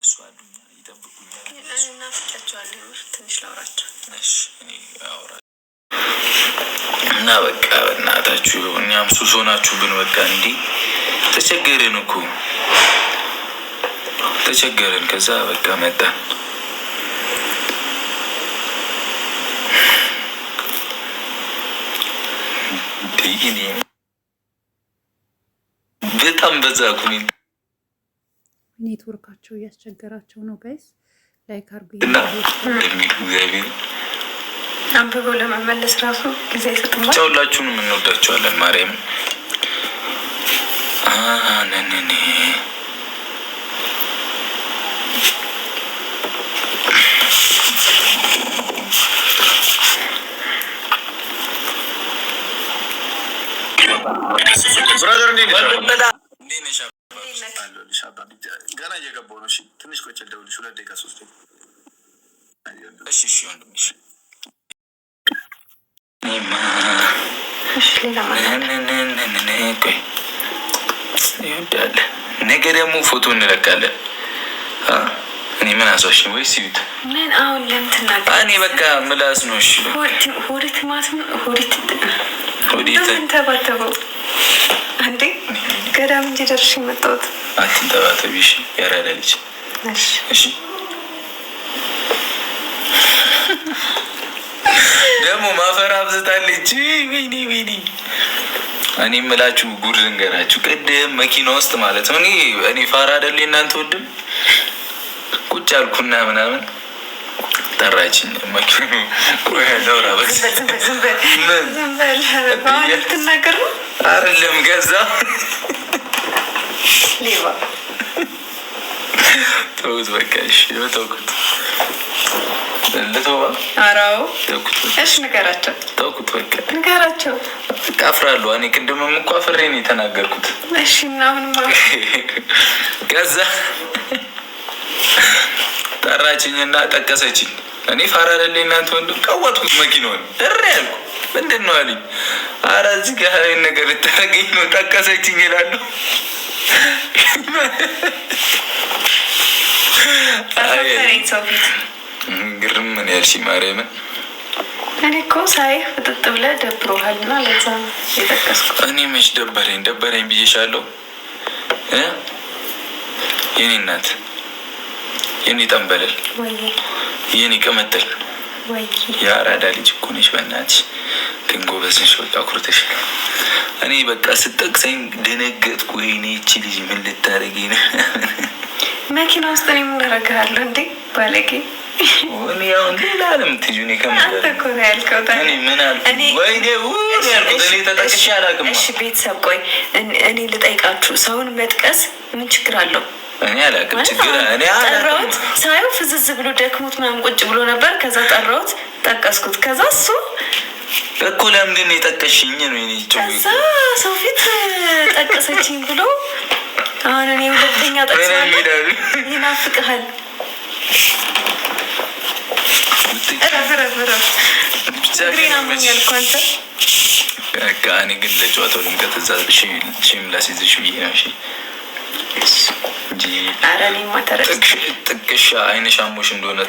እሱ አሉኛ ይጠብቁኛል። እናፍቃቸዋለሁ። ትንሽ ላውራቸው። እሺ እኔ አውራ እና በቃ በእናታችሁ እኛም ሱስ ሆናችሁብን። በቃ እንዲህ ተቸገርን እኮ ተቸገርን። ከዛ በቃ መጣን። በጣም በዛ ኩኒ ኔትወርካቸው እያስቸገራቸው ነው። ጋይስ ላይክ አርጉ እግዚአብሔር አንብቦ ለመመለስ ራሱ ጊዜ አይሰጥም። ሁላችሁንም እንወዳቸዋለን። ማርያም ነነኔ ብራዘር እንዴት ነሽ? ገና እየገባሁ ነው። ትንሽ ቆይቼ ልደውልልሽ። 2 ደቂቃ 3 ደቂቃ። እሺ ወንድምሽ ይወዳለ ነገ ደግሞ ፎቶ እንለቃለን። እኔ ምን አሳሽኝ ወይ ሲዩት ምን አሁን ለምትናገር እኔ በቃ ምላስ ነው። እሺ ሆዲት ማስም ሆዲት ተባተበው አንዴ ገዳም እንጂ ደርሼ መጣሁት። አትንተባተቢሽ ያራዳ ልጅ። እሺ ደግሞ ማፈራ አብዝታለች። ወይኔ እኔ የምላችሁ ጉድ ልንገራችሁ። ቅድም መኪና ውስጥ ማለት ነው እኔ ፋራ አይደል እናንተ ወድም ቁጭ አልኩና ምናምን ጠራችኝ። መኪና ቆይ ለውራ በስ ዝም በል ትናገር ነው አይደለም ገዛ ሌባ ተውት በቃ እሺ ተውኩት። ለተውባ አራው ተውኩት። እሺ ንገራቸው። ተውኩት በቃ ንገራቸው። በቃ አፍራለሁ። እኔ ቅድምም እኮ አፍሬ ነው የተናገርኩት። እሺ እና ምንማ ገዛ ጠራችኝና ጠቀሰችኝ። እኔ ፋራ አይደል እናንተ ወንድም ቀወጥኩት። መኪናውን እሬ ያልኩ ምንድን ነው አለኝ። ኧረ እዚህ ጋር ነገር ልታረገኝ ነው ጠቀሰችኝ ይላሉ። ግርም ምን ያልሽ ማርያምን። እኔ እኮ ሳይህ ፍጥጥ ብለህ ደብሮሃል እና ለዛ ነው የጠቀስኩት። እኔ መች ደበረኝ ብዬሻለሁ። የኔ እናት የኔ ጠንበለል የኔ ቅምጥል የአራዳ ልጅ እኮ ነሽ። በእናትሽ ግን ጎበዝ ነሽ። በቃ ኩርተሽ እኔ በቃ ስጠቅሰኝ ደነገጥኩ። ወይኔ ይቺ ልጅ ምን ልታደርጊ ነው? መኪና ውስጥ እኔ ምን አደርግሃለሁ እንዴ ባለጌ። እኔ አሁን ሌላ አለም ትጁ እኔ አንተ እኮ ነው ያልከው። እኔ ምን አልኩ? ወይኔ ያልኩት እኔ ተጠቅሼ አላውቅም። እሺ ቤተሰብ ቆይ እኔ ልጠይቃችሁ። ሰውን መጥቀስ ምን ችግር አለው? እኔ አላውቅም ችግር እኔ ጠራሁት። ሳየው ፍዝዝ ብሎ ደክሞት ምናምን ቁጭ ብሎ ነበር። ከዛ ጠራሁት፣ ጠቀስኩት። ከዛ እሱ እኮ ለምንድን ነው የጠቀሽኝ ነው የኔ ጭው። ከዛ ሰው ፊት ጠቀሰችኝ ብሎ አሁን እኔ ሁለተኛ ጠቅሳለሁ። ይናፍቅሃል። ረፍረፍረፍ እግሬን አሞኛል እኮ አንተ። በቃ እኔ ግን ለጨዋታው ልምቀት እዛ ሺም ላስይዝሽ ብዬ ነው። እሺ ኧረ እኔማ ተረድቼ ጥቅሻ አይንሽ አሞሽ እንደሆነ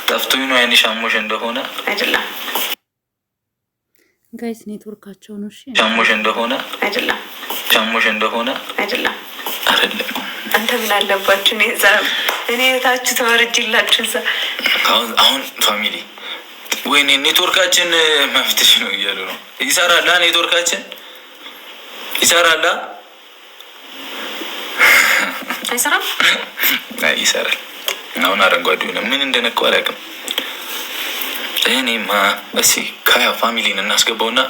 ጠፍቶኝ ነው አይንሽ አሞሽ እንደሆነ አይደለም ጋይስ ኔትወርካቸው ነው። እሺ አሞሽ እንደሆነ አይደለም አሞሽ እንደሆነ አይደለም አንተ ምን አለባችሁ? እኔ ታችሁ ተወርጅላችሁ እዛ። አሁን ፋሚሊ ወይኔ ኔትወርካችን መፍትሽ ነው እያሉ ነው። ይሰራላ ኔትወርካችን ይሰራላ አይሰራም? አይ ይሰራል። አሁን አረንጓዴ ሆነ። ምን እንደነካው አላውቅም። እኔማ እሺ ካያ ፋሚሊን እናስገባውና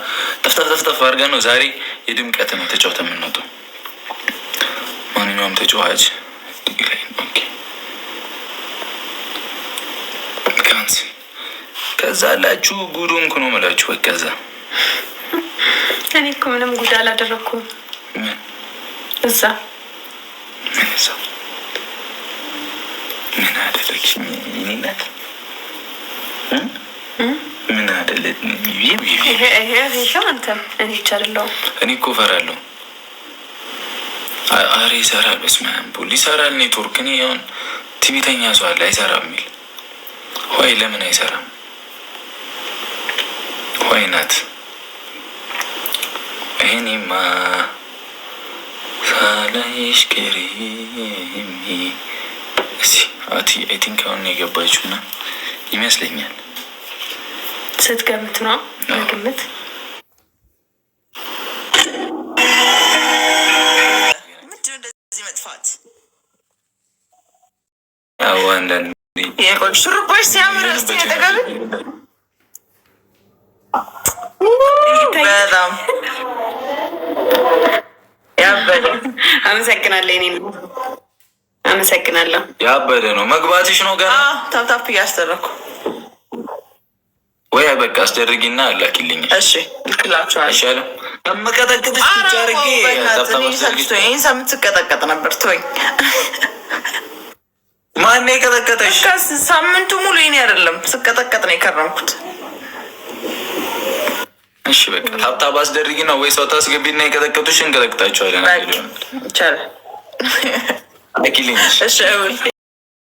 ተፍተፍ አድርገን ነው ዛሬ የድምቀት ነው ተጫውተን የምንወጣው። ማንኛውም ተጫዋች ዲግሪ ኦኬ ካንስ ከዛ ላችሁ ጉዱን ነው የምላችሁ። በቃ እዛ እኔ እኮ ምንም ጉድ አላደረኩም። እዛ ምን አደረግሽ? ምን አደለ? ይሄ አንተም እኔ ይቻላለሁ። እኔ እኮ እፈራለሁ። አረ ይሰራል። በስመ አብ ቡል ይሰራል። ኔትወርክ እኔ አሁን ቲቪተኛ ሰው አለ አይሰራም የሚል ወይ ለምን አይሰራም? ወይ ናት እኔማ ሳላይሽ ቅሪሚ አይ ቲንክ አሁን የገባችው ና ይመስለኛል። ስትገምት ነው ግምት አንዳንድ ሹሩባሽ ሲያምር እስቲ ያጠቃል። በጣም ያበደ አመሰግናለሁ። እኔ አመሰግናለሁ። ያበደ ነው መግባትሽ ነው ገና ታፕታፕ እያስደረኩ ወይ በቃ አስደርጊና አላኪልኝ። እሺ ልክላችኋለሁ። አይሻልም? መቀጠቅጥሽ ብቻ አድርጌ ይህን ሳምንት ስቀጠቀጥ ነበር። ተወኝ። ማን የቀጠቀጠሽ? ሳምንቱ ሙሉ ይኔ አይደለም ስቀጠቀጥ ነው የከረምኩት። እሺ በቃ ታብታብ አስደርጊና ወይ ሰው ታስገቢና የቀጠቀጡሽ እንቀጠቅጣቸዋለን። ይቻላል። አኪልኝ። እሺ